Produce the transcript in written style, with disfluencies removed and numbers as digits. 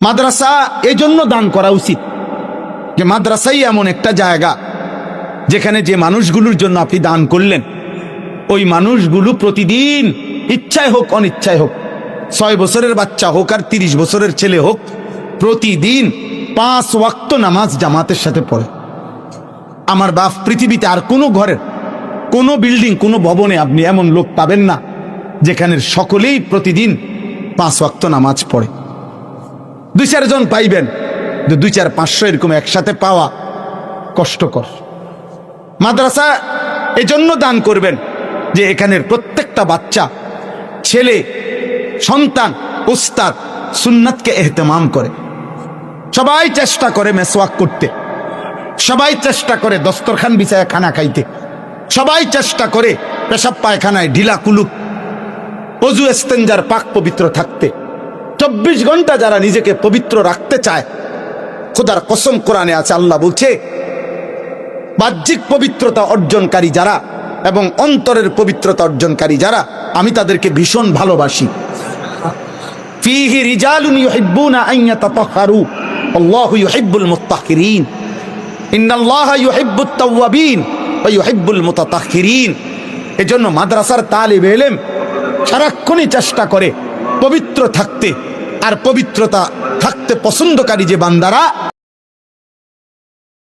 মাদ্রাসা এই জন্য দান করা উচিত যে মাদ্রাসাই এমন একটা জায়গা যেখানে যে মানুষগুলোর জন্য আপনি দান করলেন ওই মানুষগুলো প্রতিদিন ইচ্ছায় হোক অনিচ্ছায় হোক, 6 বছরের বাচ্চা হোক আর 30 বছরের ছেলে হোক, প্রতিদিন 5 ওয়াক্ত নামাজ জামাতের সাথে পড়ে। আমার বাপ পৃথিবীতে আর কোনো ঘরের কোনো বিল্ডিং কোনো ভবনে আপনি এমন লোক পাবেন না যেখানে সকলেই প্রতিদিন 5 ওয়াক্ত নামাজ পড়ে। 2-4 জন পাইবেন, 2-4-500 এরকম একসাথে পাওয়া কষ্টকর। মাদ্রাসা এজন্য দান করবেন যে এখানের প্রত্যেকটা বাচ্চা, ছেলে, সন্তান, উস্তাদ সুন্নাতকে এহতেমাম করে। সবাই চেষ্টা করে মেসওয়াক করতে, সবাই চেষ্টা করে দস্তরখান বিছায় খানা খাইতে, সবাই চেষ্টা করে পেশাব পায়খানায় ঢিলা কুলুক, অজু ইস্তেঞ্জার পাক পবিত্র থাকতে। 24 ঘন্টা যারা নিজেকে পবিত্র রাখতে চায়, খোদার কসম কোরআনে আছে, আল্লাহ বলছে বাহ্যিক পবিত্রতা অর্জনকারী যারা এবং অন্তরের পবিত্রতা অর্জনকারী যারা, আমি তাদেরকে ভীষণ ভালোবাসি। ফীহি রিজালুন ইউহিব্বুনা আন ইয়াতাতাহহারু আল্লাহু ইউহিব্বুল মুত্তাহহিরিন ইন্নাল্লাহা ইউহিব্বুত তাওয়াবিন ওয়া ইউহিব্বুল মুতাতাহহিরিন। এজন্য মাদ্রাসার তালিব ইলম সারাক্ষণই চেষ্টা করে পবিত্র থাকতে, আর পবিত্রতা থাকতে পছন্দকারী যে বান্দারা